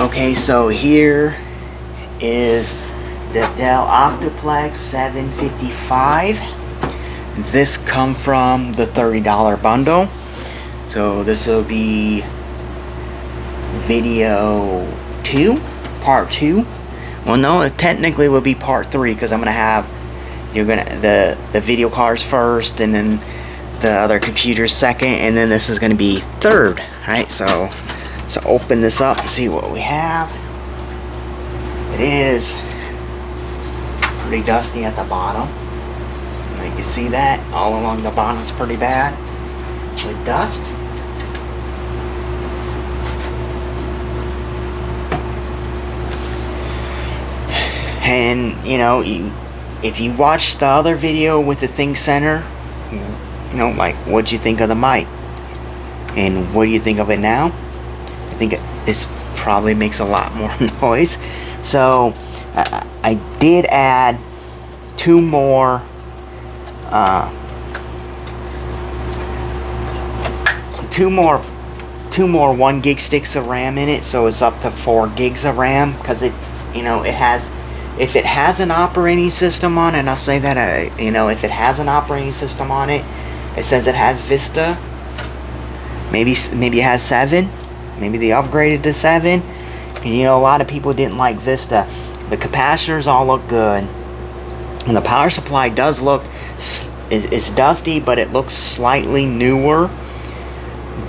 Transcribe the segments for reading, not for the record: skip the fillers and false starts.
Okay, so here is the Dell Optiplex 755. This come from the $30 bundle. So this will be video 2, part 2. Well, no, it technically will be part 3 because I'm gonna have the video cards first, and then the other computers second, and then this is gonna be third. Right? So open this up and see what we have. It is pretty dusty at the bottom. You can see that all along the bottom. It's pretty bad with dust. And you know, if you watch the other video with the Think Center, you know, like, what'd you think of the mic, and what do you think of it now? I think it probably makes a lot more noise. So I did add two more 1 gig sticks of RAM in it, so it's up to 4 gigs of RAM, because it, you know, it has, if it has an operating system on it, and I'll say that, you know, if it has an operating system on it, it says it has Vista. Maybe it has 7. Maybe they upgraded to 7. And, you know, a lot of people didn't like Vista. The capacitors all look good, and the power supply does look, it's dusty, but it looks slightly newer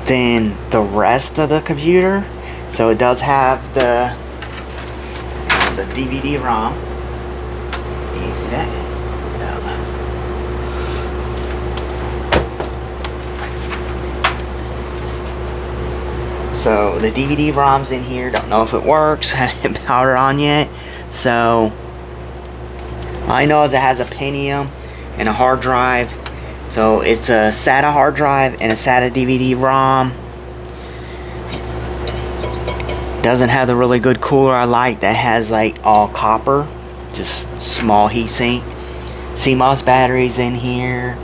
than the rest of the computer. So it does have the DVD-ROM. Can you see that? So the DVD-ROM's in here. Don't know if it works. Haven't powered on yet. So all I know is it has a Pentium and a hard drive. So it's a SATA hard drive and a SATA DVD-ROM. Doesn't have the really good cooler I like that has like all copper, just small heatsink. CMOS batteries in here.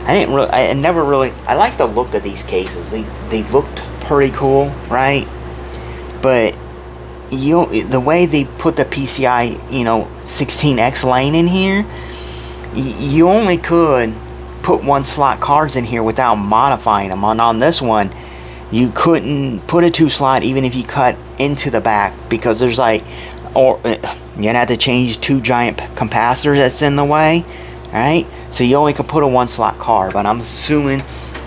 I like the look of these cases. They looked pretty cool, right? But the way they put the PCI, you know, 16X lane in here, you only could put 1 slot cards in here without modifying them. On this one, you couldn't put a 2 slot even if you cut into the back, because there's like, or you're gonna have to change 2 giant capacitors that's in the way, right? So you only could put a 1 slot card. But I'm assuming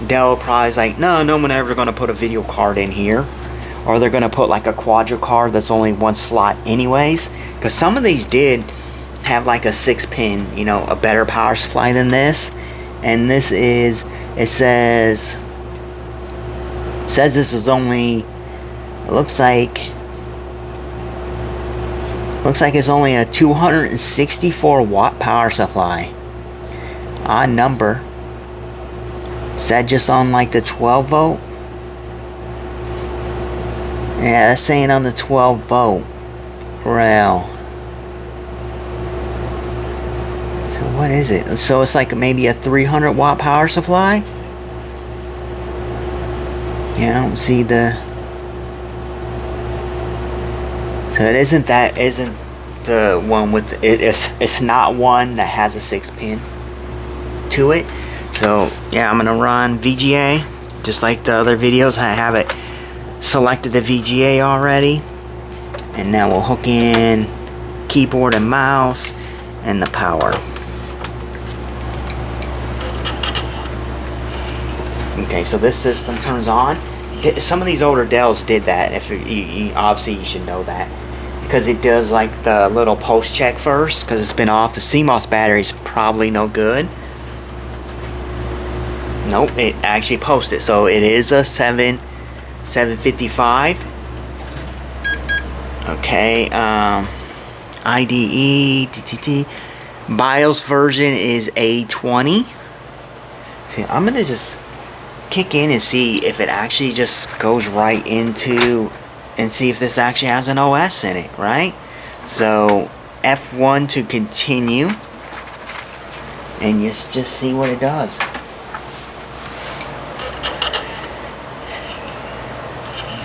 Dell probably is like, no one ever gonna put a video card in here, or they're gonna put like a quadra card that's only 1 slot anyways, because some of these did have like a 6-pin, you know, a better power supply than this. And this is, it says this is only, it looks like it's only a 264 watt power supply. Odd number. Is that just on like the 12 volt? Yeah, that's saying on the 12 volt rail. So what is it? So it's like maybe a 300 watt power supply? Yeah, I don't see the... So it isn't the one with it's not one that has a 6-pin to it. So yeah, I'm gonna run VGA just like the other videos. I have it selected the VGA already, and now we'll hook in keyboard and mouse and the power. Okay, so this system turns on. Some of these older Dells did that. If obviously you should know that, because it does like the little post check first, because it's been off. The CMOS battery's probably no good. Nope, it actually posted. So it is a 755. Okay, IDE, DTT. BIOS version is A20. See, I'm gonna just kick in and see if it actually just goes right into, and see if this actually has an OS in it, right? So F1 to continue, and just see what it does.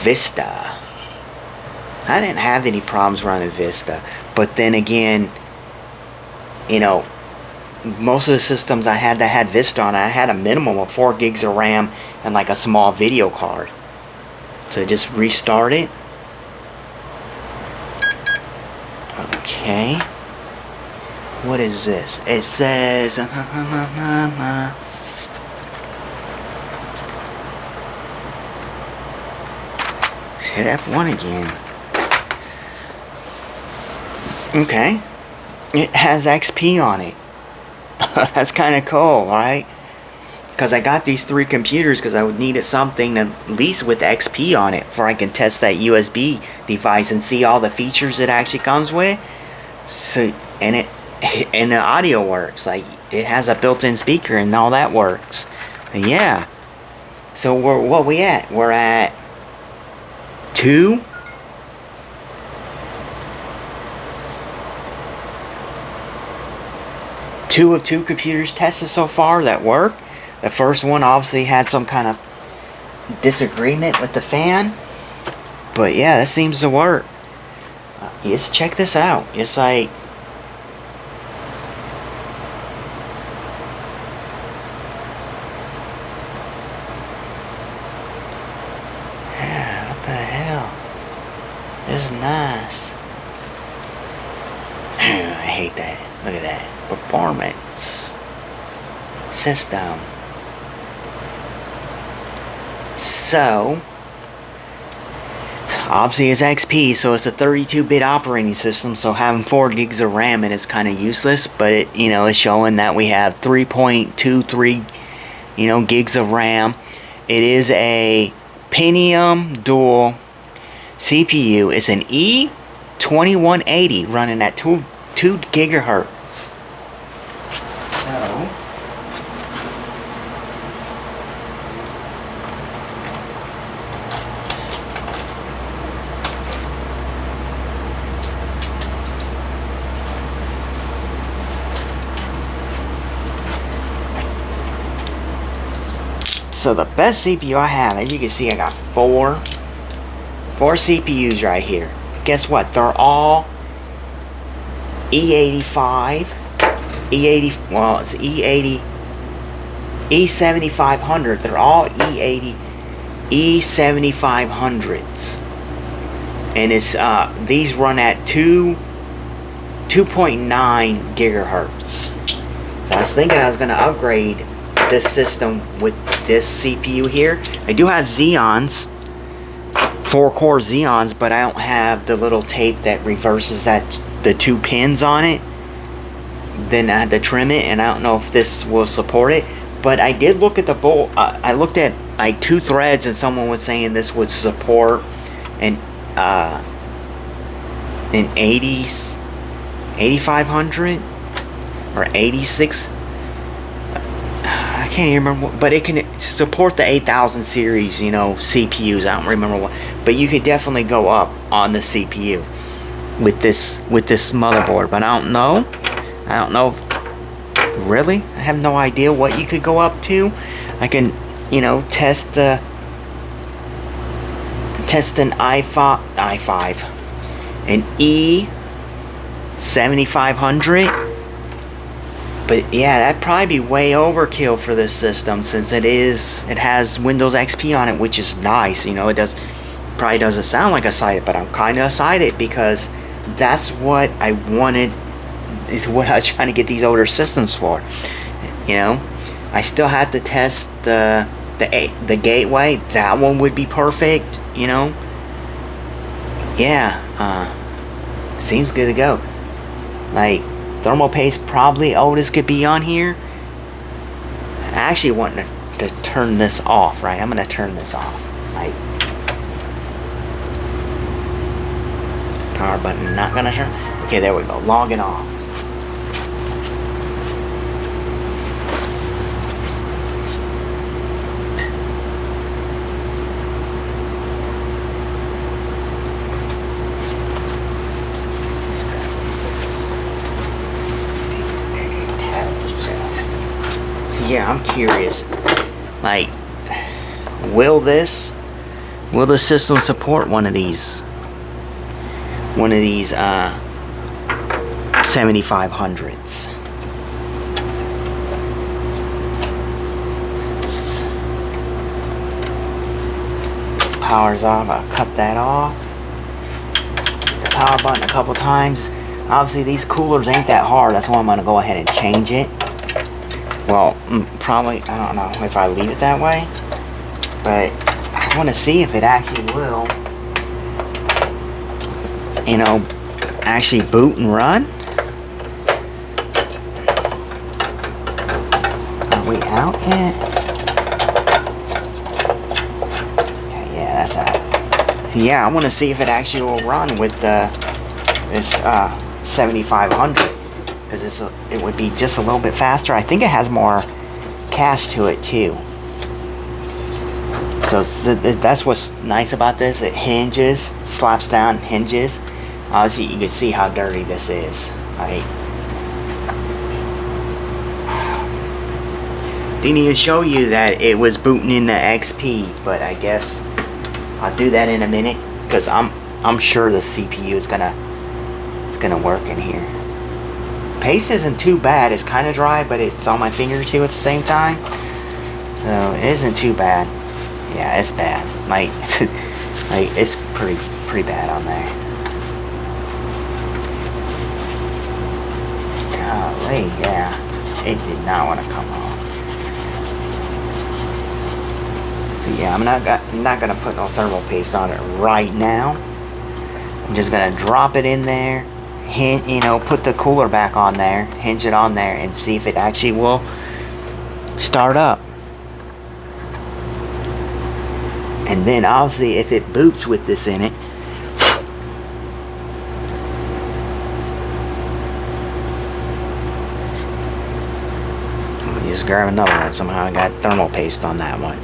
Vista. I didn't have any problems running Vista, but then again, you know, most of the systems I had that had Vista on, I had a minimum of 4 gigs of RAM and like a small video card. So just restart it. Okay. What is this? It says hit F1 again. Okay. It has XP on it. That's kind of cool, right? Because I got these 3 computers because I would needed something at least with XP on it before I can test that USB device and see all the features it actually comes with. So, and the audio works. Like, it has a built-in speaker and all that works. Yeah. So what we at? We're at 2. Two of 2 computers tested so far that work. The first one obviously had some kind of disagreement with the fan, but yeah, that seems to work. Just check this out. It's like, yeah, what the hell? This is nice. I hate that. Look at that. Performance. System. So, obviously it's XP, so it's a 32-bit operating system, so having 4 gigs of RAM it is kind of useless, but it, you know, it's showing that we have 3.23, you know, gigs of RAM. It is a Pentium dual CPU. It's an E2180 running at 2 gigahertz. So, So the best CPU I have, as you can see, I got four CPUs right here. Guess what? They're all E85, E80. Well, it's E80, E7500. They're all E80, E7500s, and it's these run at 2.9 gigahertz. So I was thinking I was going to upgrade this system with this CPU here. I do have Xeons, 4-core Xeons, but I don't have the little tape that reverses the 2 pins on it. Then I had to trim it, and I don't know if this will support it. But I did look at the bolt. I looked at like 2 threads, and someone was saying this would support an 8500 or 86. I can't even remember, but it can support the 8000 series, you know, CPUs. I don't remember what, but you could definitely go up on the CPU with this motherboard. But I don't know. Really, I have no idea what you could go up to. I can, you know, test an i5, an E7500. But yeah, that'd probably be way overkill for this system, since it has Windows XP on it, which is nice. You know, probably doesn't sound like excited, but I'm kind of excited because that's what I wanted. Is what I was trying to get these older systems for. You know, I still had to test the gateway. That one would be perfect. You know. Yeah. Seems good to go. Like, thermal paste probably oldest could be on here. I actually want to turn this off, right? I'm going to turn this off. Like, power button not going to turn. Okay, there we go. Logging off. Yeah, I'm curious. Like, will the system support one of these? one of these 7500s. Power's off. I'll cut that off. Hit the power button a couple times. Obviously these coolers ain't that hard, that's why I'm going to go ahead and change it. Well, probably, I don't know if I leave it that way, but I want to see if it actually will, you know, actually boot and run. Are we out yet? Okay, yeah, that's out. So yeah, I want to see if it actually will run with this 7500, because it would be just a little bit faster. I think it has more cache to it too. So that's what's nice about this. It hinges, slaps down, hinges. Obviously you can see how dirty this is. Didn't even show you that it was booting into XP, but I guess I'll do that in a minute, because I'm sure the CPU is gonna work in here. Paste isn't too bad. It's kind of dry, but it's on my finger too at the same time, so it isn't too bad. Yeah, it's bad. Like, it's pretty bad on there. Golly, yeah, it did not want to come off. So yeah, I'm not gonna put no thermal paste on it right now. I'm just gonna drop it in there. You know, put the cooler back on there, hinge it on there, and see if it actually will start up. And then obviously if it boots with this in it, let me just grab another one. Somehow I got thermal paste on that one.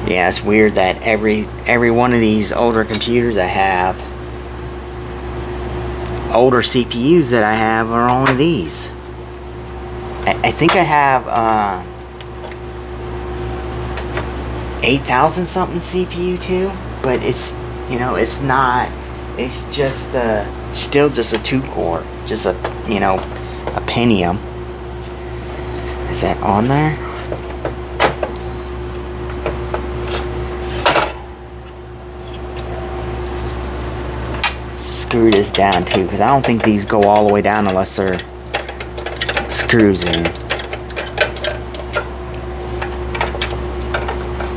Yeah, it's weird that every one of these older computers I have, older CPUs that I have, are only these. I think I have 8,000 something CPU too, but it's, you know, it's not, it's just still just a 2-core, just a, you know, a Pentium. Is that on there? Screw this down too, because I don't think these go all the way down unless they're screws in.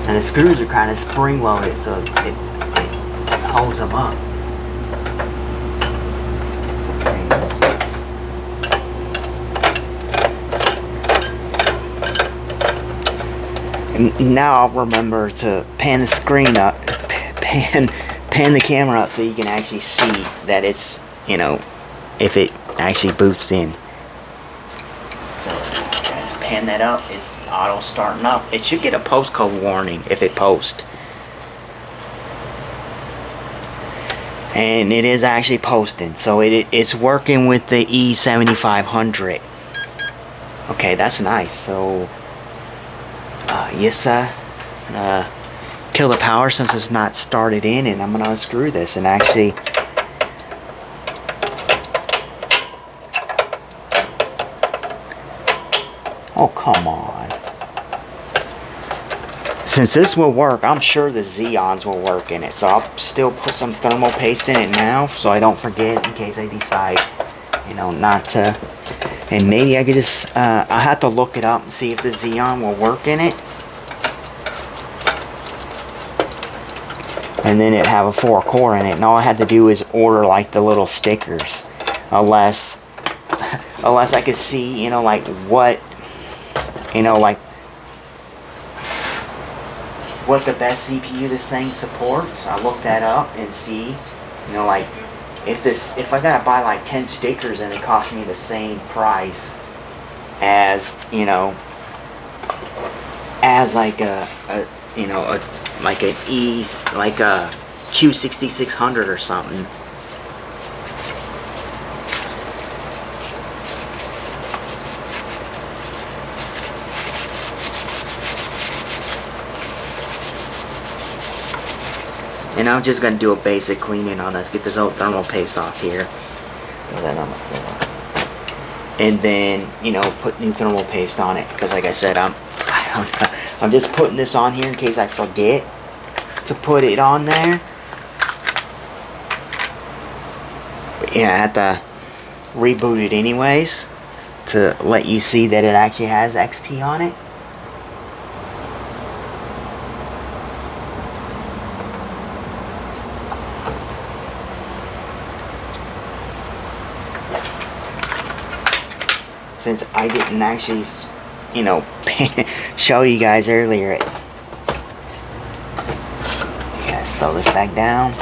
And the screws are kind of spring loaded, so it holds them up. And now I'll remember to pan the screen up, pan the camera up, so you can actually see that it's, you know, if it actually boots in. So just pan that up. It's auto starting up. It should get a postcode warning if it posts. And it is actually posting, so it's working with the E7500. Okay, that's nice. So yes, kill the power since it's not started in, and I'm gonna unscrew this and actually oh, come on. Since this will work, I'm sure the Xeons will work in it, so I'll still put some thermal paste in it now so I don't forget in case I decide, you know, not to. And maybe I could just I'll have to look it up and see if the Xeon will work in it. And then it have a 4-core in it, and all I had to do is order like the little stickers, unless I could see, you know, like what, you know, like what the best CPU this thing supports. I look that up and see, you know, like if I gotta buy like 10 stickers and it costs me the same price as, you know, as like a you know, like an like a Q6600 or something. And I'm just gonna do a basic cleaning on this. Get this old thermal paste off here. Throw that on the floor. And then, you know, put new thermal paste on it. Because like I said, I'm just putting this on here in case I forget to put it on there. But yeah, I have to reboot it anyways to let you see that it actually has XP on it. Since I didn't actually, you know, show you guys earlier. Let's throw this back down.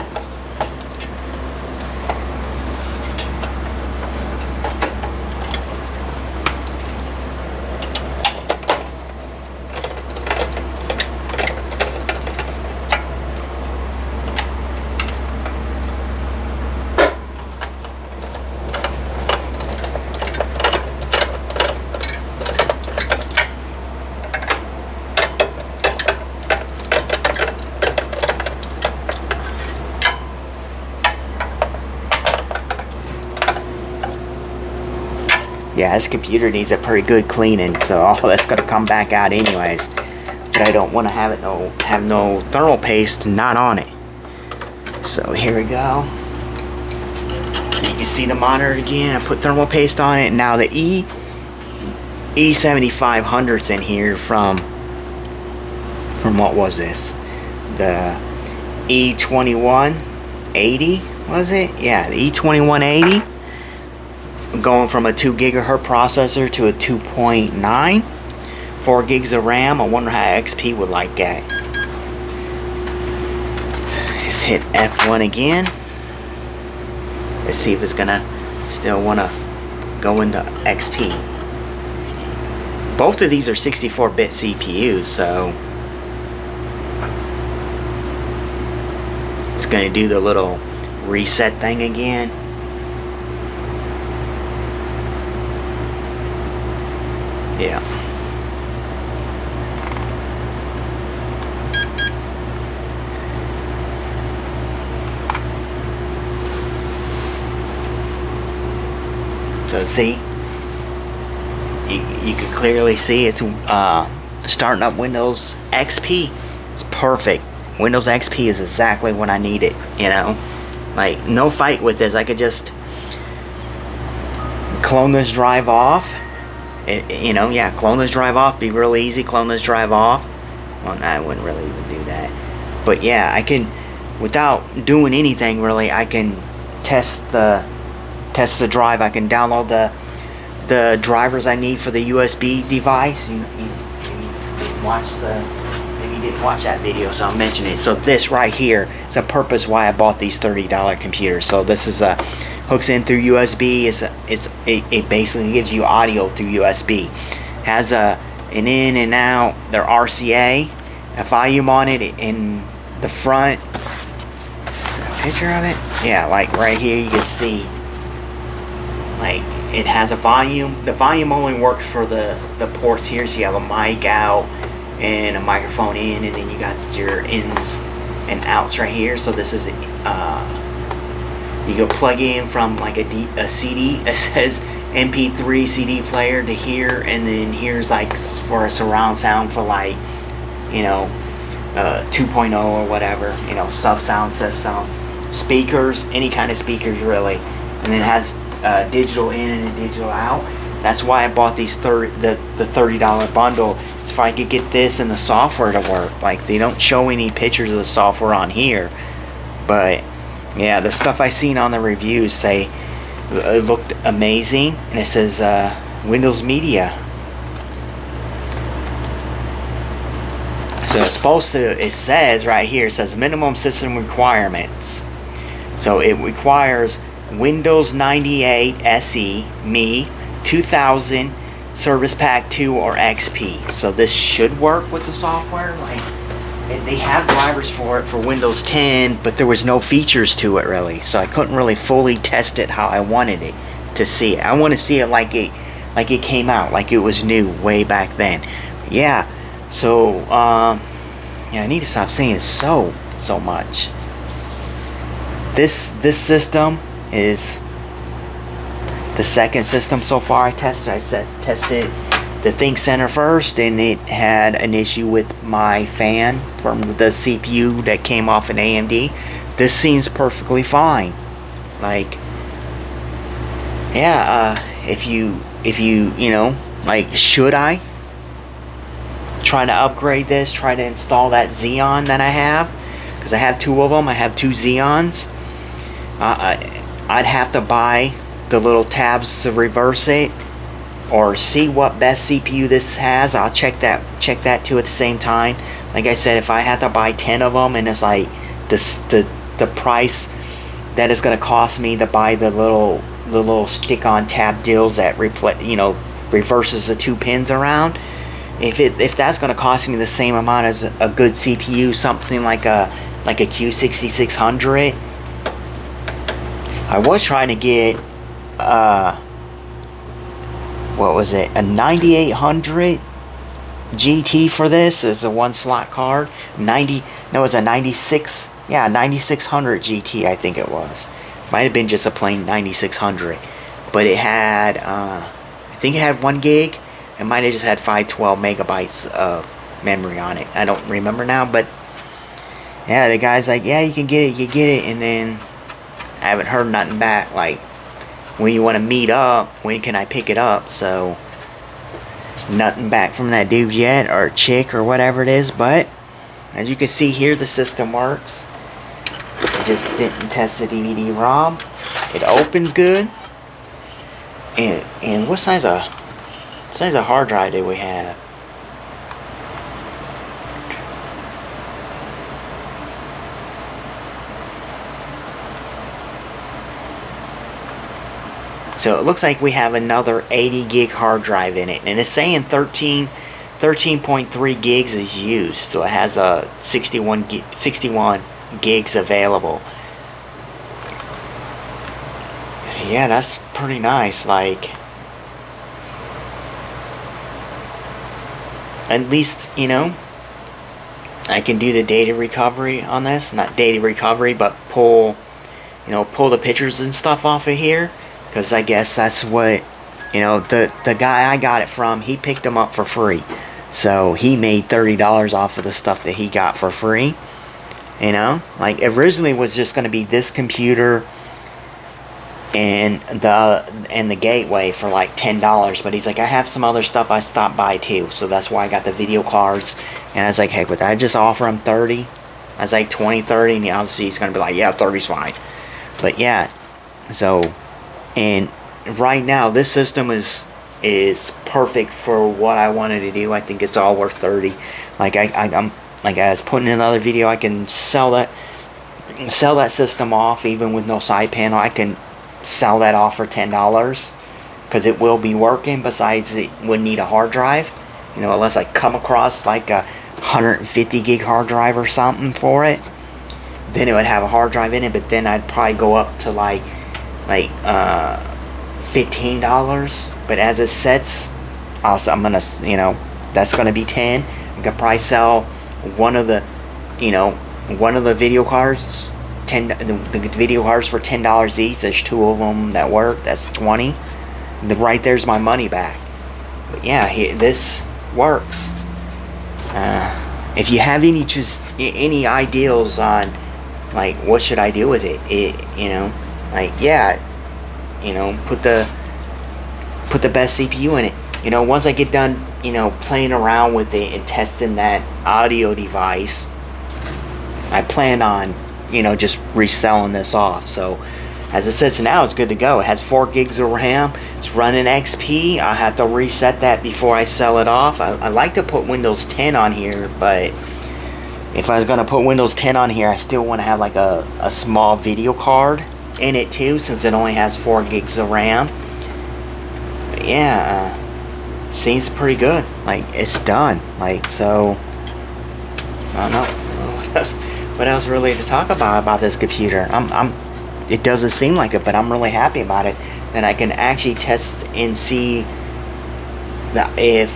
Yeah, this computer needs a pretty good cleaning, so all that's gonna come back out anyways. But I don't want to have it have no thermal paste not on it. So here we go. So you can see the monitor again. I put thermal paste on it. Now the E7500's in here from what was this? The E2180 was it? Yeah, the E2180. Going from a 2 gigahertz processor to a 2.9, 4 gigs of RAM. I wonder how XP would like that. Let's hit F1 again. Let's see if it's gonna still wanna go into XP. Both of these are 64-bit CPUs, so it's gonna do the little reset thing again. Yeah. So see, you can clearly see it's starting up Windows XP. It's perfect. Windows XP is exactly what I needed, you know. Like, no fight with this. I could just clone this drive off. You know, yeah, clone this drive off. Be real easy. Clone this drive off. Well, no, I wouldn't really even do that. But yeah, I can, without doing anything really, I can test the drive. I can download the drivers I need for the USB device. You didn't watch maybe you didn't watch that video, so I'll mention it. So this right here is a purpose why I bought these $30 computers. So this is a hooks in through USB. It basically gives you audio through USB. Has an in and out. They're RCA. A volume on it in the front. Is there a picture of it? Yeah, like right here you can see. Like, it has a volume. The volume only works for the ports here. So you have a mic out and a microphone in, and then you got your ins and outs right here. So this is you go plug in from like a CD. It says MP3 CD player to here, and then here's like for a surround sound for like, you know, 2.0 or whatever, you know, sub sound system, speakers, any kind of speakers really, and then it has digital in and digital out. That's why I bought these the $30 bundle. It's if I could get this and the software to work. Like, they don't show any pictures of the software on here, but yeah, the stuff I seen on the reviews say it looked amazing, and it says Windows Media. So it's supposed to, it says right here, it says minimum system requirements. So it requires Windows 98 SE, Me, 2000, Service Pack 2 or XP. So this should work with the software. Like, they have drivers for it for Windows 10, but there was no features to it really. So I couldn't really fully test it how I wanted it to see it. I want to see it like it came out, like it was new way back then. Yeah. So yeah, I need to stop saying so much. this system is the second system so far I tested. I tested the Think Center first, and it had an issue with my fan from the CPU that came off an AMD. This seems perfectly fine. Like, yeah, if you know, like, should I try to upgrade this, try to install that Xeon that I have, because I have two of them. I have two Xeons. I'd have to buy the little tabs to reverse it, or see what best CPU this has. I'll check that too at the same time. Like I said, if I had to buy 10 of them, and it's like the price that is going to cost me to buy the little stick-on tab deals that reverses the two pins around. If that's going to cost me the same amount as a good CPU, something like a Q6600. I was trying to get what was it, a 9800 GT for this as a one slot card. It was a 9600 GT, I think it was. Might have been just a plain 9600, but it had I think it had 1 gig. It might have just had 512 megabytes of memory on it. I don't remember now, but yeah, the guy's like, yeah, you can get it, and then I haven't heard nothing back, like, when you want to meet up, when can I pick it up? So nothing back from that dude yet, or chick, or whatever it is. But as you can see here, the system works. I just didn't test the DVD-ROM. It opens good. And what size of hard drive do we have? So it looks like we have another 80 gig hard drive in it, and it's saying 13.3 gigs is used, so it has a 61 gigs available. So yeah, that's pretty nice. Like, at least, you know, I can do the data recovery on this. Not data recovery, but pull the pictures and stuff off of here. Because I guess that's what, the guy I got it from, he picked them up for free. So he made $30 off of the stuff that he got for free. Like, originally it was just going to be this computer and the gateway for like $10. But he's like, I have some other stuff I stopped by too. So that's why I got the video cards. And I was like, hey, would I just offer him 30? I was like, 20, 30. And obviously he's going to be like, yeah, 30's fine. But yeah, so... And right now, this system is perfect for what I wanted to do. I think it's all worth 30. Like I'm like I was putting in another video, I can sell that system off even with no side panel. I can sell that off for $10 because it will be working. Besides, it would need a hard drive, unless I come across like a 150 gig hard drive or something for it. Then it would have a hard drive in it, but then I'd probably go up to like $15, but as it sets, also I'm gonna, that's gonna be 10. I could probably sell one of the video cards, the video cards for $10 each. There's 2 of them that work. That's 20. Right there's my money back. But yeah, this works. If you have any ideas on like what should I do with it, like, yeah, put the best CPU in it. Once I get done, playing around with it and testing that audio device, I plan on, just reselling this off. So, as it says now, it's good to go. It has 4 gigs of RAM. It's running XP. I have to reset that before I sell it off. I like to put Windows 10 on here, but if I was going to put Windows 10 on here, I still want to have like a small video card in it too, since it only has 4 gigs of RAM. But yeah, seems pretty good. Like, it's done. Like, so I don't know what else really to talk about this computer. It doesn't seem like it, but I'm really happy about it. That I can actually test and see that if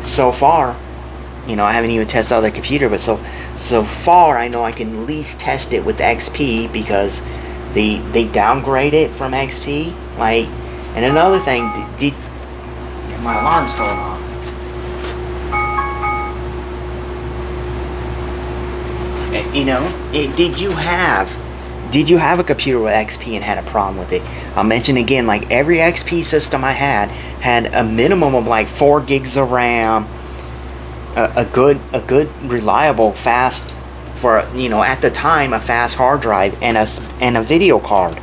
so far, I haven't even tested out the computer, but so So far, I know I can at least test it with XP because they downgrade it from XP. Like, and another thing, did my alarm's going off. You know, did you have a computer with XP and had a problem with it? I'll mention again, like every XP system I had a minimum of like 4 gigs of RAM, a good reliable fast, for, you know, at the time, a fast hard drive and a video card.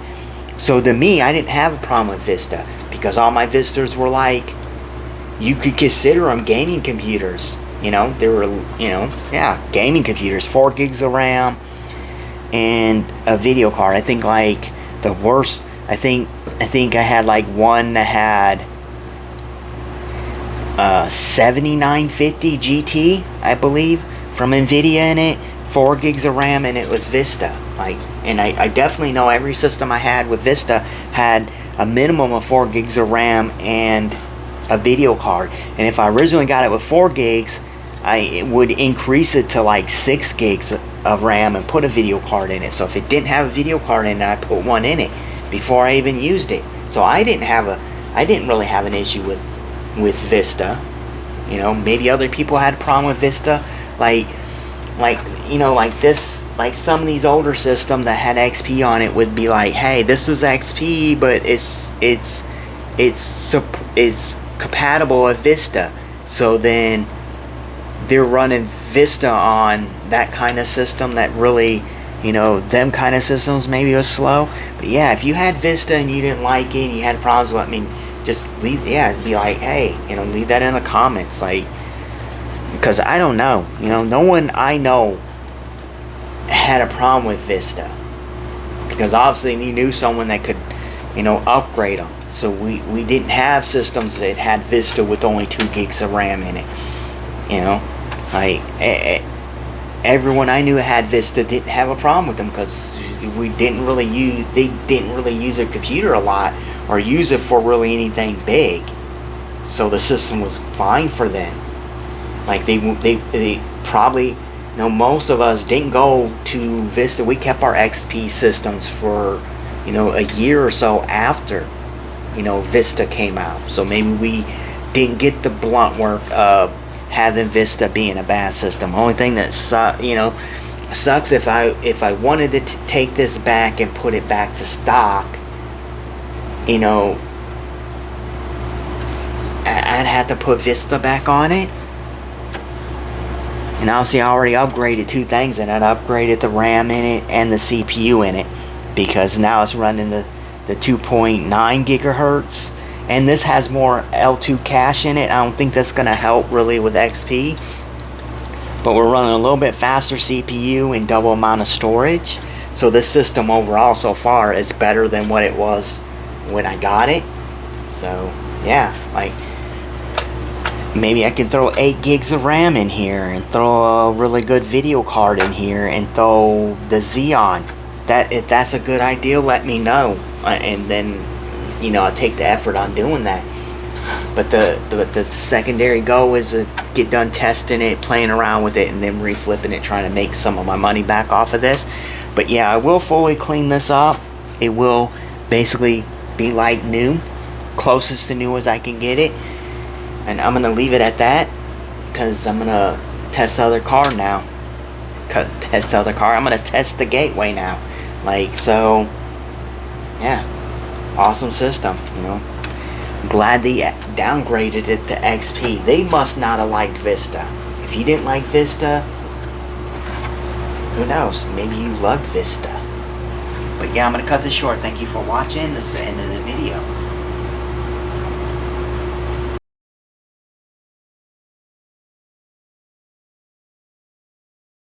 So to me, I didn't have a problem with Vista because all my Vistas were like, you could consider them gaming computers. You know, they were, you know, yeah, gaming computers, 4 gigs of RAM and a video card. I think like the worst, I think I had like one that had 7950 GT, I believe, from Nvidia in it, 4 gigs of RAM, and it was Vista. Like, and I definitely know every system I had with Vista had a minimum of 4 gigs of RAM and a video card. And if I originally got it with 4 gigs, I would increase it to like 6 gigs of RAM and put a video card in it. So if it didn't have a video card in it, I put one in it before I even used it. So I didn't really have an issue with Vista. You know, maybe other people had a problem with Vista, like you know, like this, like some of these older systems that had XP on it would be like, hey, this is XP, but it's compatible with Vista. So then they're running Vista on that kind of system that really, you know, them kind of systems maybe was slow. But yeah, if you had Vista and you didn't like it and you had problems with it, I mean, just leave, yeah, be like, hey, you know, leave that in the comments, like, because I don't know, you know, no one I know had a problem with Vista, because obviously you knew someone that could, you know, upgrade them. So we didn't have systems that had Vista with only 2 gigs of RAM in it, you know, like everyone I knew had Vista didn't have a problem with them because they didn't really use their computer a lot or use it for really anything big, so the system was fine for them. Like they probably, you know, most of us didn't go to Vista. We kept our XP systems for, you know, a year or so after, you know, Vista came out. So maybe we didn't get the blunt work of having Vista being a bad system. Only thing that sucks if I wanted to take this back and put it back to stock, you know, I'd have to put Vista back on it. And obviously I already upgraded 2 things, and I'd upgraded the RAM in it and the CPU in it, because now it's running the 2.9 gigahertz, and this has more L2 cache in it. I don't think that's going to help really with XP, but we're running a little bit faster CPU and double amount of storage. So this system overall so far is better than what it was when I got it. So yeah, like maybe I can throw 8 gigs of RAM in here and throw a really good video card in here and throw the Xeon. That, if that's a good idea, let me know, and then, you know, I'll take the effort on doing that. But the secondary goal is to get done testing it, playing around with it, and then reflipping it, trying to make some of my money back off of this. But yeah, I will fully clean this up. It will basically be like new, closest to new as I can get it. And I'm going to leave it at that, because I'm going to test the other car now. I'm going to test the gateway now. Like, so, yeah. Awesome system, you know. Glad they downgraded it to XP. They must not have liked Vista. If you didn't like Vista, who knows? Maybe you loved Vista. But yeah, I'm going to cut this short. Thank you for watching. This is the end of the video.